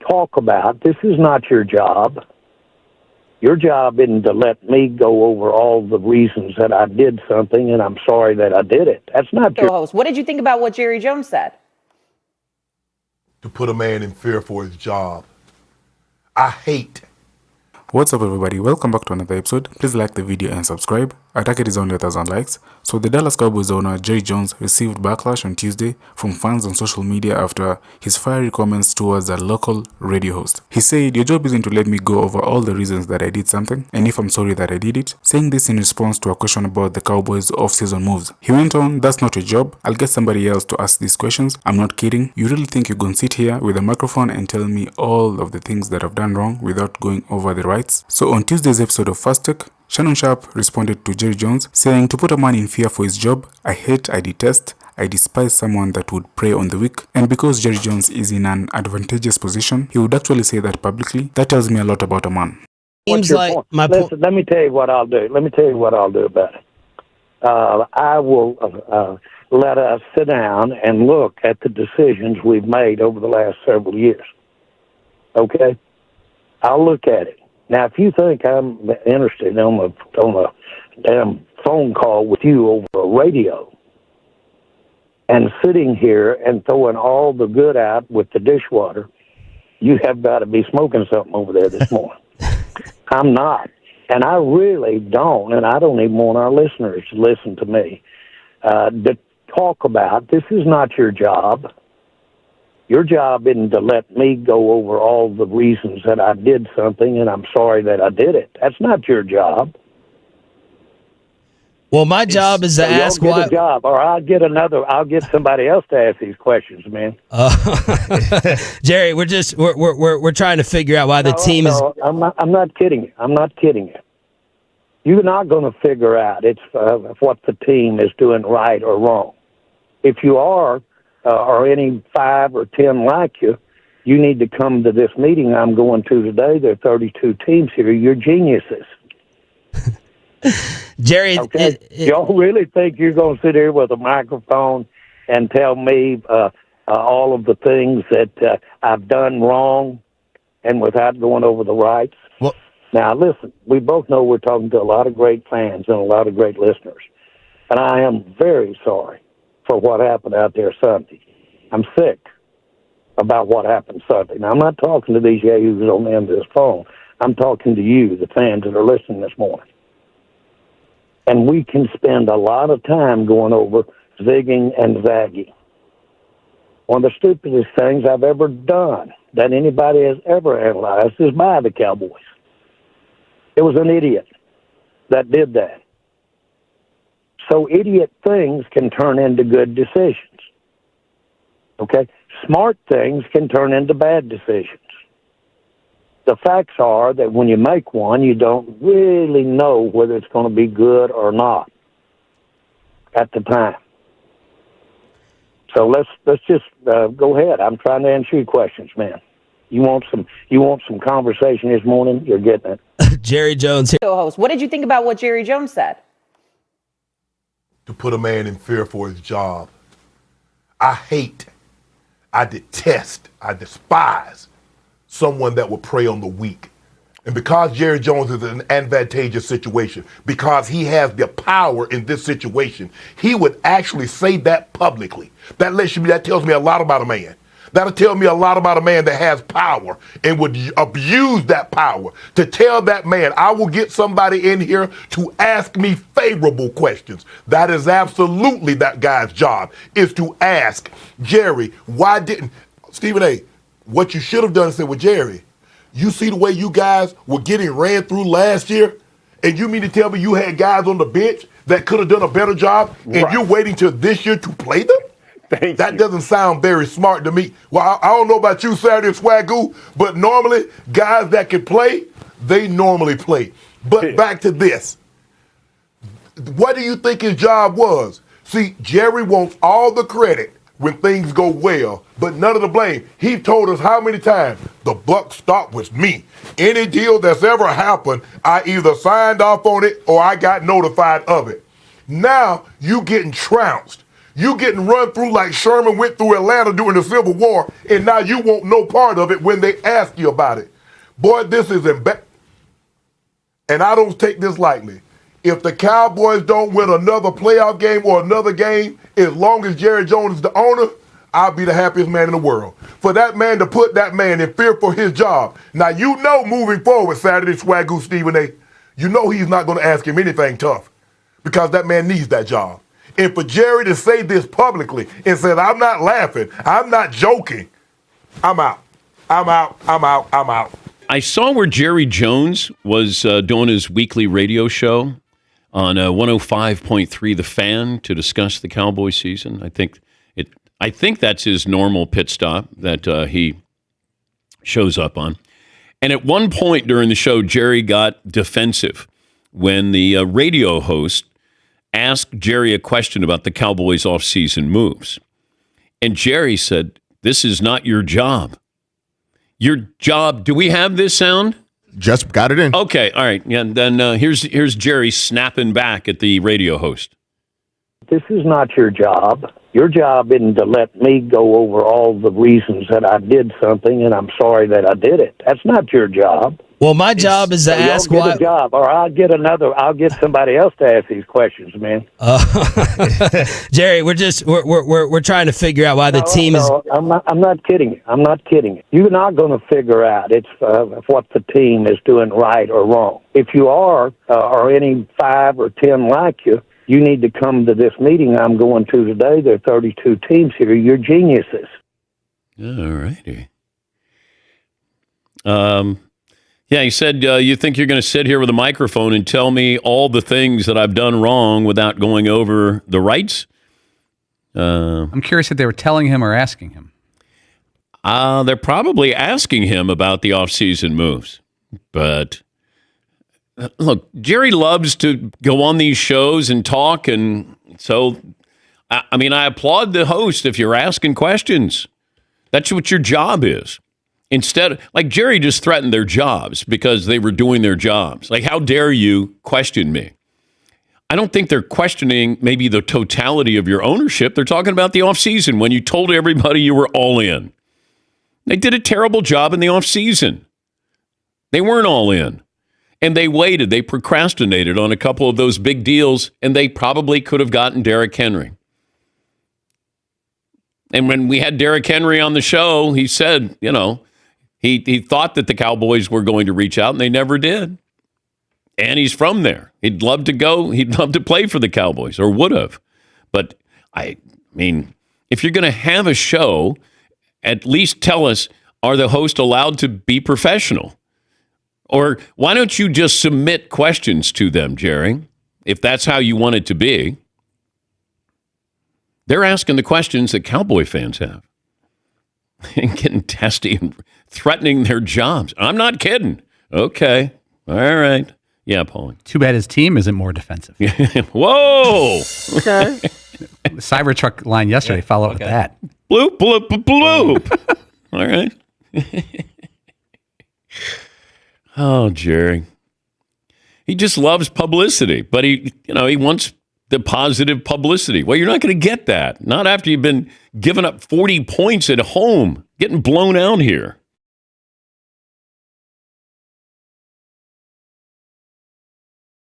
talk about, this is not your job. Your job isn't to let me go over all the reasons that I did something and I'm sorry that I did it. That's not your host. What did you think about what Jerry Jones said? To put a man in fear for his job. I hate. What's up, everybody? Welcome back to another episode. Please like the video and subscribe. Our target is only 1,000 likes. So the Dallas Cowboys owner Jerry Jones received backlash on Tuesday from fans on social media after his fiery comments towards a local radio host. He said, "Your job isn't to let me go over all the reasons that I did something and if I'm sorry that I did it," saying this in response to a question about the Cowboys' off-season moves. He went on, "That's not your job. I'll get somebody else to ask these questions. I'm not kidding. You really think you're gonna sit here with a microphone and tell me all of the things that I've done wrong without going over the rights?" So on Tuesday's episode of Fast Tech, Shannon Sharpe responded to Jerry Jones, saying, "To put a man in fear for his job, I hate, I detest, I despise someone that would prey on the weak." And because Jerry Jones is in an advantageous position, he would actually say that publicly. That tells me a lot about a man. Seems like my point. Let me tell you what I'll do. Let me tell you what I'll do about it. I will let us sit down and look at the decisions we've made over the last several years. Okay? I'll look at it. Now, if you think I'm interested on a damn phone call with you over a radio and sitting here and throwing all the good out with the dishwater, you have got to be smoking something over there this morning. I'm not. And I really don't, and I don't even want our listeners to listen to me, to talk about, this is not your job. Your job isn't to let me go over all the reasons that I did something and I'm sorry that I did it. That's not your job. Well, my job is to ask why. A job, or I'll get somebody else to ask these questions, man. Jerry, we're trying to figure out why the team is. I'm not kidding you. I'm not kidding you. You're not going to figure out what the team is doing right or wrong. If you are, or any 5 or 10 like you, you need to come to this meeting I'm going to today. There are 32 teams here. You're geniuses. Jerry, okay? Y'all really think you're going to sit here with a microphone and tell me all of the things that I've done wrong and without going over the rights? Well, now, listen, we both know we're talking to a lot of great fans and a lot of great listeners, and I am very sorry for what happened out there Sunday. I'm sick about what happened Sunday. Now, I'm not talking to these yahoos on the end of this phone. I'm talking to you, the fans that are listening this morning. And we can spend a lot of time going over zigging and zagging. One of the stupidest things I've ever done that anybody has ever analyzed is by the Cowboys. It was an idiot that did that. So idiot things can turn into good decisions. Okay? Smart things can turn into bad decisions. The facts are that when you make one, you don't really know whether it's going to be good or not at the time. So let's just go ahead. I'm trying to answer your questions, man. You want some conversation this morning? You're getting it. Jerry Jones here. Host. What did you think about what Jerry Jones said? To put a man in fear for his job. I hate, I detest, I despise someone that will prey on the weak. And because Jerry Jones is in an advantageous situation, because he has the power in this situation, he would actually say that publicly. That tells me a lot about a man. That'll tell me a lot about a man that has power and would abuse that power to tell that man, I will get somebody in here to ask me favorable questions. That is absolutely that guy's job, is to ask Jerry, why didn't Stephen A., what you should have done is said, well, Jerry, you see the way you guys were getting ran through last year? And you mean to tell me you had guys on the bench that could have done a better job and you're waiting till this year to play them? That doesn't sound very smart to me. Well, I don't know about you, Saturday Swagoo, but normally guys that can play, they normally play. But back to this. What do you think his job was? See, Jerry wants all the credit when things go well, but none of the blame. He told us how many times, the buck stopped with me. Any deal that's ever happened, I either signed off on it or I got notified of it. Now you getting trounced. You getting run through like Sherman went through Atlanta during the Civil War, and now you want no part of it when they ask you about it. Boy, this is embarrassing. And I don't take this lightly. If the Cowboys don't win another playoff game or another game, as long as Jerry Jones is the owner, I'll be the happiest man in the world. For that man to put that man in fear for his job. Now, you know moving forward, Saturday, Swagoo Stephen A., you know he's not going to ask him anything tough because that man needs that job. And for Jerry to say this publicly and say, I'm not laughing, I'm not joking, I'm out. I'm out. I'm out. I'm out. I saw where Jerry Jones was doing his weekly radio show on 105.3 The Fan to discuss the Cowboys season. I think that's his normal pit stop that he shows up on. And at one point during the show, Jerry got defensive when the radio host asked Jerry a question about the Cowboys' offseason moves. And Jerry said, "This is not your job. Your job." Do we have this sound? Just got it in. Okay, all right. Yeah, then here's Jerry snapping back at the radio host. This is not your job. Your job isn't to let me go over all the reasons that I did something and I'm sorry that I did it. That's not your job. Well, my job is to ask why. why. A job, or I'll get somebody else to ask these questions, man. Jerry, we're trying to figure out why the team is. I'm not kidding you. I'm not kidding you. You're not going to figure out what the team is doing right or wrong. If you are, or any 5 or 10 like you, you need to come to this meeting I'm going to today. There are 32 teams here. You're geniuses. All righty. Yeah, he said, you think you're going to sit here with a microphone and tell me all the things that I've done wrong without going over the rights? I'm curious if they were telling him or asking him. They're probably asking him about the offseason moves. But look, Jerry loves to go on these shows and talk. And so, I applaud the host if you're asking questions. That's what your job is. Instead, like Jerry just threatened their jobs because they were doing their jobs. Like, how dare you question me? I don't think they're questioning maybe the totality of your ownership. They're talking about the offseason when you told everybody you were all in. They did a terrible job in the offseason. They weren't all in. And they waited. They procrastinated on a couple of those big deals, and they probably could have gotten Derrick Henry. And when we had Derrick Henry on the show, he said, he thought that the Cowboys were going to reach out, and they never did. And he's from there. He'd love to go. He'd love to play for the Cowboys, or would have. But, if you're going to have a show, at least tell us, are the hosts allowed to be professional? Or why don't you just submit questions to them, Jerry, if that's how you want it to be? They're asking the questions that Cowboy fans have and getting testy and threatening their jobs. I'm not kidding. Okay. All right. Yeah, Paulie. Too bad his team isn't more defensive. Whoa. Okay. The Cybertruck line yesterday followed up with that. Bloop, bloop, bloop. All right. Oh, Jerry. He just loves publicity, but he wants the positive publicity. Well, you're not going to get that. Not after you've been giving up 40 points at home, getting blown out here.